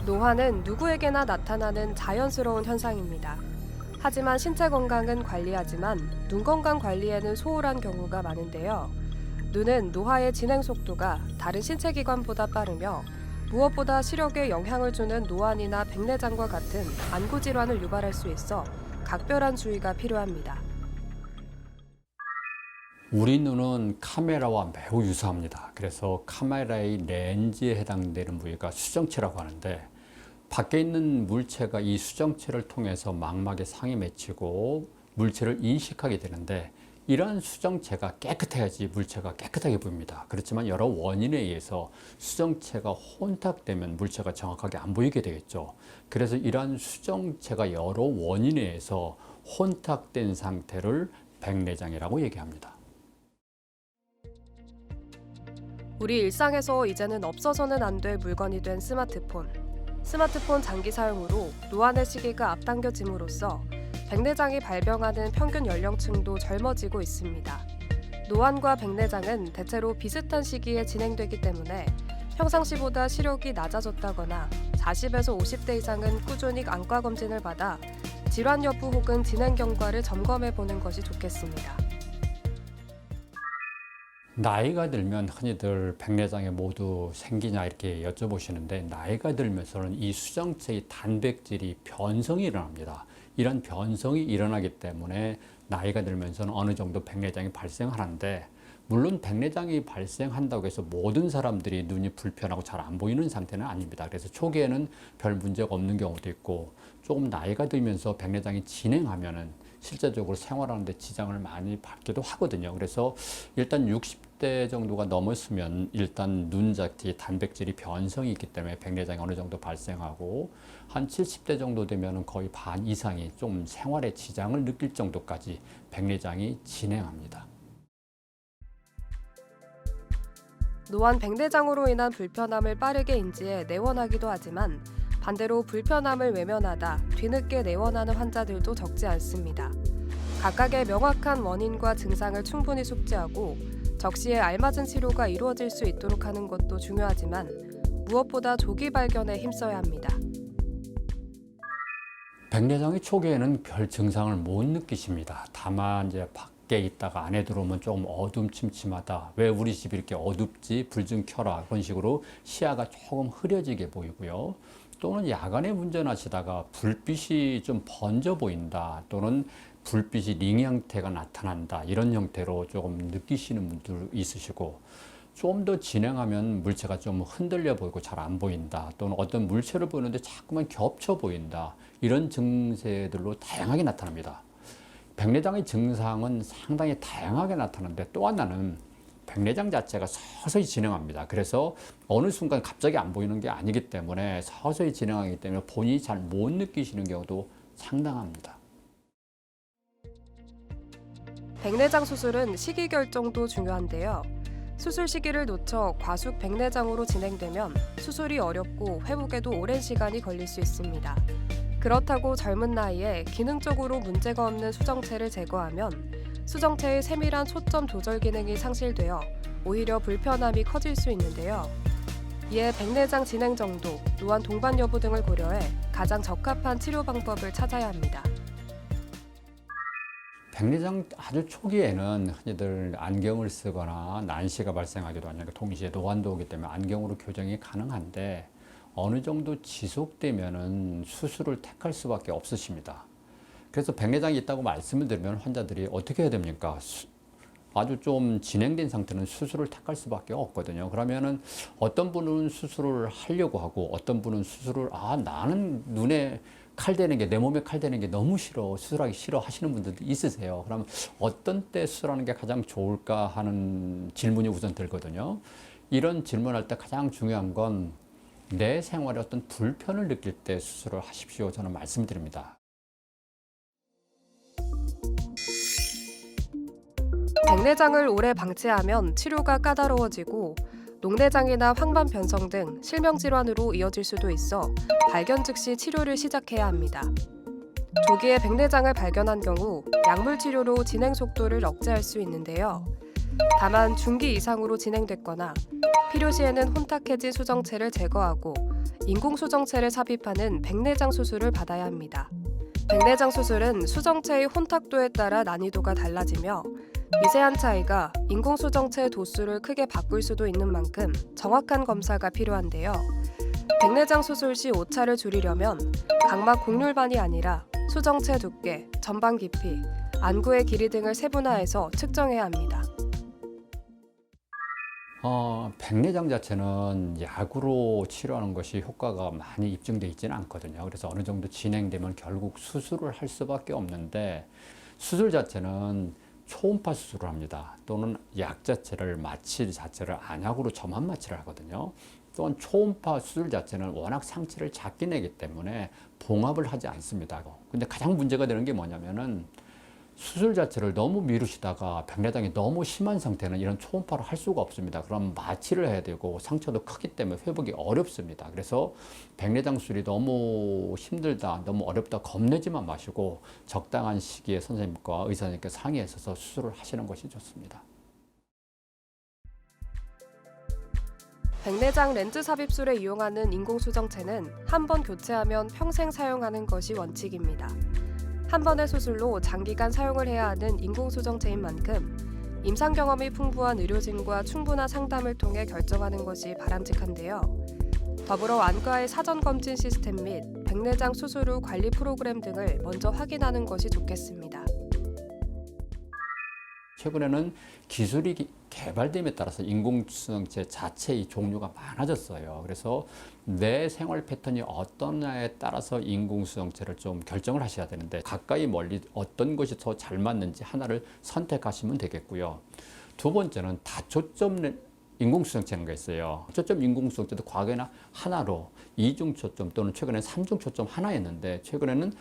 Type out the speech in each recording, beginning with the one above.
노화는 누구에게나 나타나는 자연스러운 현상입니다. 하지만 신체 건강은 관리하지만 눈 건강 관리에는 소홀한 경우가 많은데요. 눈은 노화의 진행 속도가 다른 신체 기관보다 빠르며 무엇보다 시력에 영향을 주는 노안이나 백내장과 같은 안구 질환을 유발할 수 있어 각별한 주의가 필요합니다. 우리 눈은 카메라와 매우 유사합니다. 그래서 카메라의 렌즈에 해당되는 부위가 수정체라고 하는데 밖에 있는 물체가 이 수정체를 통해서 망막에 상이 맺히고 물체를 인식하게 되는데 이러한 수정체가 깨끗해야지 물체가 깨끗하게 보입니다. 그렇지만 여러 원인에 의해서 수정체가 혼탁되면 물체가 정확하게 안 보이게 되겠죠. 그래서 이러한 수정체가 여러 원인에 의해서 혼탁된 상태를 백내장이라고 얘기합니다. 우리 일상에서 이제는 없어서는 안 될 물건이 된 스마트폰. 스마트폰 장기 사용으로 노안의 시기가 앞당겨짐으로써 백내장이 발병하는 평균 연령층도 젊어지고 있습니다. 노안과 백내장은 대체로 비슷한 시기에 진행되기 때문에 평상시보다 시력이 낮아졌다거나 40에서 50대 이상은 꾸준히 안과 검진을 받아 질환 여부 혹은 진행 경과를 점검해 보는 것이 좋겠습니다. 나이가 들면 흔히들 백내장이 모두 생기냐 이렇게 여쭤보시는데 나이가 들면서는 이 수정체의 단백질이 변성이 일어납니다. 이런 변성이 일어나기 때문에 나이가 들면서는 어느 정도 백내장이 발생하는데 물론 백내장이 발생한다고 해서 모든 사람들이 눈이 불편하고 잘 안 보이는 상태는 아닙니다. 그래서 초기에는 별 문제가 없는 경우도 있고 조금 나이가 들면서 백내장이 진행하면은 실제적으로 생활하는 데 지장을 많이 받기도 하거든요. 그래서 일단 60대 정도가 넘었으면 일단 눈 자체의 단백질이 변성이 있기 때문에 백내장이 어느 정도 발생하고 한 70대 정도 되면 거의 반 이상이 좀 생활에 지장을 느낄 정도까지 백내장이 진행합니다. 노안 백내장으로 인한 불편함을 빠르게 인지해 내원하기도 하지만 반대로 불편함을 외면하다 뒤늦게 내원하는 환자들도 적지 않습니다. 각각의 명확한 원인과 증상을 충분히 숙지하고 적시에 알맞은 치료가 이루어질 수 있도록 하는 것도 중요하지만 무엇보다 조기 발견에 힘써야 합니다. 백내장이 초기에는 별 증상을 못 느끼십니다. 다만 이제 밖에 있다가 안에 들어오면 조금 어둠침침하다. 왜 우리 집이 이렇게 어둡지? 불 좀 켜라. 그런 식으로 시야가 조금 흐려지게 보이고요. 또는 야간에 운전하시다가 불빛이 좀 번져 보인다. 또는 불빛이 링 형태가 나타난다. 이런 형태로 조금 느끼시는 분들 있으시고 좀 더 진행하면 물체가 좀 흔들려 보이고 잘 안 보인다. 또는 어떤 물체를 보는데 자꾸만 겹쳐 보인다. 이런 증세들로 다양하게 나타납니다. 백내장의 증상은 상당히 다양하게 나타나는데 또 하나는 백내장 자체가 서서히 진행합니다. 그래서 어느 순간 갑자기 안 보이는 게 아니기 때문에 서서히 진행하기 때문에 본인이 잘 못 느끼시는 경우도 상당합니다. 백내장 수술은 시기 결정도 중요한데요. 수술 시기를 놓쳐 과숙 백내장으로 진행되면 수술이 어렵고 회복에도 오랜 시간이 걸릴 수 있습니다. 그렇다고 젊은 나이에 기능적으로 문제가 없는 수정체를 제거하면 수정체의 세밀한 초점 조절 기능이 상실되어 오히려 불편함이 커질 수 있는데요. 이에 백내장 진행 정도, 노안 동반 여부 등을 고려해 가장 적합한 치료 방법을 찾아야 합니다. 백내장 아주 초기에는 흔히들 안경을 쓰거나 난시가 발생하기도 하니까 동시에 노안도 오기 때문에 안경으로 교정이 가능한데 어느 정도 지속되면은 수술을 택할 수밖에 없으십니다. 그래서 백내장이 있다고 말씀을 드리면 환자들이 어떻게 해야 됩니까? 아주 좀 진행된 상태는 수술을 택할 수밖에 없거든요. 그러면은 어떤 분은 수술을 하려고 하고 어떤 분은 수술을 나는 눈에 칼 대는 게 내 몸에 칼 대는 게 너무 싫어 수술하기 싫어 하시는 분들도 있으세요. 그럼 어떤 때 수술하는 게 가장 좋을까 하는 질문이 우선 들거든요. 이런 질문할 때 가장 중요한 건 내 생활에 어떤 불편을 느낄 때 수술을 하십시오. 저는 말씀드립니다. 백내장을 오래 방치하면 치료가 까다로워지고 녹내장이나 황반 변성 등 실명 질환으로 이어질 수도 있어 발견 즉시 치료를 시작해야 합니다. 조기에 백내장을 발견한 경우 약물 치료로 진행 속도를 억제할 수 있는데요. 다만 중기 이상으로 진행됐거나 필요시에는 혼탁해진 수정체를 제거하고 인공수정체를 삽입하는 백내장 수술을 받아야 합니다. 백내장 수술은 수정체의 혼탁도에 따라 난이도가 달라지며 미세한 차이가 인공수정체 도수를 크게 바꿀 수도 있는 만큼 정확한 검사가 필요한데요. 백내장 수술 시 오차를 줄이려면 각막 곡률반이 아니라 수정체 두께, 전방 깊이, 안구의 길이 등을 세분화해서 측정해야 합니다. 백내장 자체는 약으로 치료하는 것이 효과가 많이 입증되어 있지는 않거든요. 그래서 어느 정도 진행되면 결국 수술을 할 수밖에 없는데 수술 자체는 초음파 수술을 합니다. 또는 약 자체를 마취 자체를 안약으로 점화 마취를 하거든요. 또한 초음파 수술 자체는 워낙 상체를 작게 내기 때문에 봉합을 하지 않습니다. 근데 가장 문제가 되는 게 뭐냐면은 수술 자체를 너무 미루시다가 백내장이 너무 심한 상태는 이런 초음파를 할 수가 없습니다. 그럼 마취를 해야 되고 상처도 크기 때문에 회복이 어렵습니다. 그래서 백내장 수술이 너무 힘들다, 너무 어렵다 겁내지만 마시고 적당한 시기에 선생님과 의사님께 상의해서 수술을 하시는 것이 좋습니다. 백내장 렌즈 삽입술에 이용하는 인공수정체는 한 번 교체하면 평생 사용하는 것이 원칙입니다. 한 번의 수술로 장기간 사용을 해야 하는 인공수정체인 만큼 임상 경험이 풍부한 의료진과 충분한 상담을 통해 결정하는 것이 바람직한데요. 더불어 안과의 사전 검진 시스템 및 백내장 수술 후 관리 프로그램 등을 먼저 확인하는 것이 좋겠습니다. 최근에는 기술이 개발됨에 따라서 인공수정체 자체의 종류가 많아졌어요. 그래서 내 생활 패턴이 어떠냐에 따라서 인공수정체를 좀 결정을 하셔야 되는데 가까이 멀리 어떤 것이 더 잘 맞는지 하나를 선택하시면 되겠고요. 두 번째는 다초점 인공수정체는 게 있어요. 초점 인공수정체도 과거에는 하나로 이중 초점 또는 최근에는 삼중 초점 하나였는데 최근에는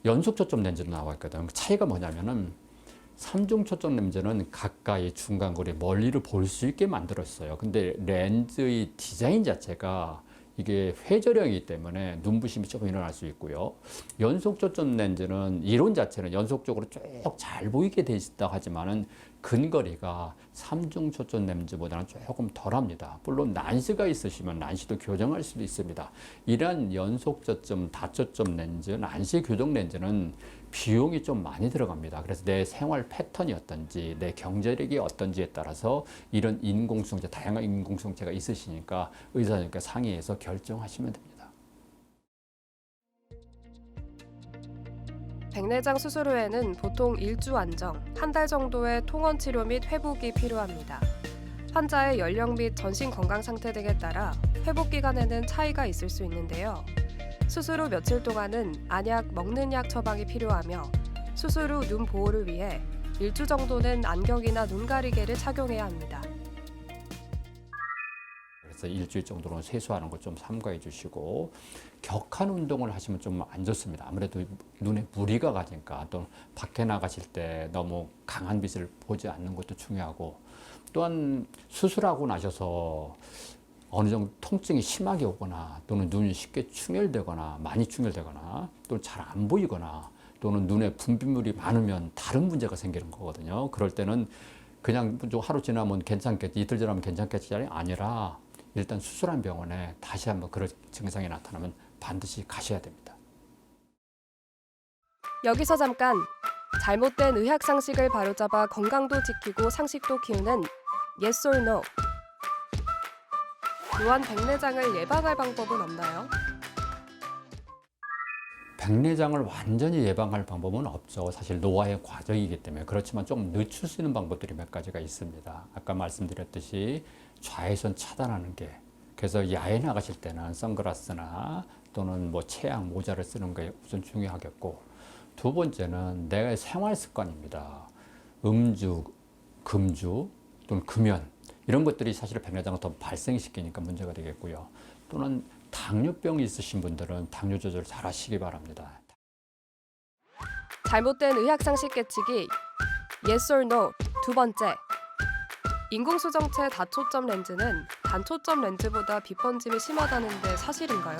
연속 초점 렌즈로 나와 있거든요. 차이가 뭐냐면은 삼중 초점 렌즈는 가까이, 중간거리, 멀리를 볼 수 있게 만들었어요. 근데 렌즈의 디자인 자체가 이게 회절형이기 때문에 눈부심이 조금 일어날 수 있고요. 연속 초점 렌즈는 이론 자체는 연속적으로 쭉 잘 보이게 돼 있다 하지만은 근거리가 삼중 초점 렌즈보다는 조금 덜합니다. 물론 난시가 있으시면 난시도 교정할 수도 있습니다. 이러한 연속 초점, 다초점 렌즈, 난시 교정 렌즈는 비용이 좀 많이 들어갑니다. 그래서 내 생활 패턴이 어떤지, 내 경제력이 어떤지에 따라서 이런 인공수정체, 다양한 인공수정체가 있으시니까 의사님과 상의해서 결정하시면 됩니다. 백내장 수술 후에는 보통 일주 안정, 한 달 정도의 통원 치료 및 회복이 필요합니다. 환자의 연령 및 전신 건강 상태 등에 따라 회복 기간에는 차이가 있을 수 있는데요. 수술 후 며칠 동안은 안약, 먹는 약 처방이 필요하며 수술 후 눈 보호를 위해 일주 정도는 안경이나 눈 가리개를 착용해야 합니다. 그래서 일주일 정도는 세수하는 것 좀 삼가해 주시고 격한 운동을 하시면 좀 안 좋습니다. 아무래도 눈에 무리가 가니까 또 밖에 나가실 때 너무 강한 빛을 보지 않는 것도 중요하고 또한 수술하고 나셔서 어느 정도 통증이 심하게 오거나 또는 눈이 쉽게 충혈되거나 많이 충혈되거나 또는 잘 안 보이거나 또는 눈에 분비물이 많으면 다른 문제가 생기는 거거든요. 그럴 때는 그냥 좀 하루 지나면 괜찮겠지, 이틀 지나면 괜찮겠지 아니라 일단 수술한 병원에 다시 한번 그런 증상이 나타나면 반드시 가셔야 됩니다. 여기서 잠깐! 잘못된 의학 상식을 바로잡아 건강도 지키고 상식도 키우는 Yes or No. 또한 백내장을 예방할 방법은 없나요? 백내장을 완전히 예방할 방법은 없죠. 사실 노화의 과정이기 때문에. 그렇지만 좀 늦출 수 있는 방법들이 몇 가지가 있습니다. 아까 말씀드렸듯이 좌회선 차단하는 게, 그래서 야외 나가실 때는 선글라스나 또는 뭐 체약 모자를 쓰는 게 우선 중요하겠고, 두 번째는 내 생활 습관입니다. 음주, 금주 또는 금연 이런 것들이 사실 백내장을 더 발생시키니까 문제가 되겠고요. 또는 당뇨병이 있으신 분들은 당뇨 조절 잘 하시기 바랍니다. 잘못된 의학 상식 깨치기 Yes or No. 두 번째. 인공수정체 다초점 렌즈는 단초점 렌즈보다 빛 번짐이 심하다는데 사실인가요?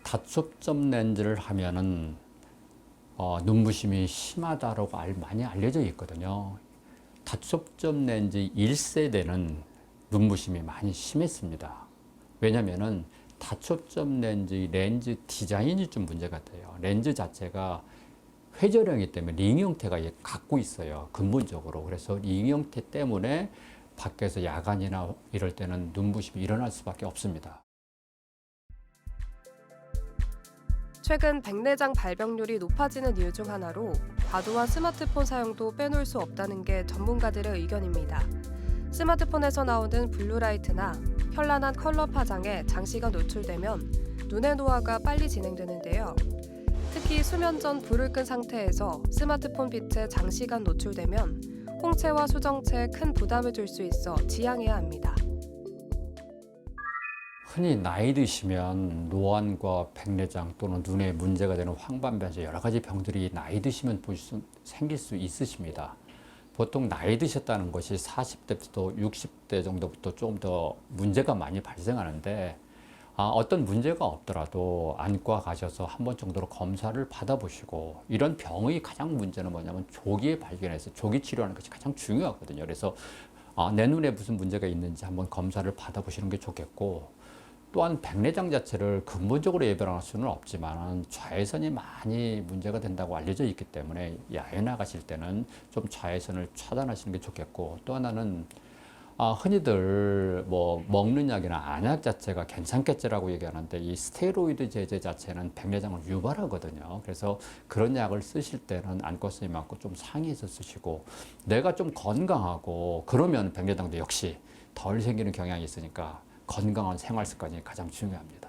다초점 렌즈를 하면은 눈부심이 심하다라고 많이 알려져 있거든요. 다초점 렌즈 1세대는 눈부심이 많이 심했습니다. 왜냐면은 다초점 렌즈 디자인이 좀 문제가 돼요. 렌즈 자체가 회절형이기 때문에 링 형태가 갖고 있어요. 근본적으로. 그래서 링 형태 때문에 밖에서 야간이나 이럴 때는 눈부심이 일어날 수밖에 없습니다. 최근 백내장 발병률이 높아지는 이유 중 하나로 과도한 스마트폰 사용도 빼놓을 수 없다는 게 전문가들의 의견입니다. 스마트폰에서 나오는 블루라이트나 현란한 컬러 파장에 장시간 노출되면 눈의 노화가 빨리 진행되는데요. 특히 수면 전 불을 끈 상태에서 스마트폰 빛에 장시간 노출되면 홍채와 수정체에 큰 부담을 줄 수 있어 지양해야 합니다. 흔히 나이 드시면 노안과 백내장 또는 눈에 문제가 되는 황반변성 여러 가지 병들이 나이 드시면 생길 수 있으십니다. 보통 나이 드셨다는 것이 40대부터 60대 정도부터 좀 더 문제가 많이 발생하는데 어떤 문제가 없더라도 안과 가셔서 한 번 정도로 검사를 받아보시고 이런 병의 가장 문제는 뭐냐면 조기에 발견해서 조기 치료하는 것이 가장 중요하거든요. 그래서 내 눈에 무슨 문제가 있는지 한번 검사를 받아보시는 게 좋겠고 또한 백내장 자체를 근본적으로 예방할 수는 없지만 자외선이 많이 문제가 된다고 알려져 있기 때문에 야외 나가실 때는 좀 자외선을 차단하시는 게 좋겠고 또 하나는 흔히들 뭐 먹는 약이나 안약 자체가 괜찮겠지라고 얘기하는데 이 스테로이드 제제 자체는 백내장을 유발하거든요. 그래서 그런 약을 쓰실 때는 안과 선생님하고 좀 상의해서 쓰시고 내가 좀 건강하고 그러면 백내장도 역시 덜 생기는 경향이 있으니까 건강한 생활 습관이 가장 중요합니다.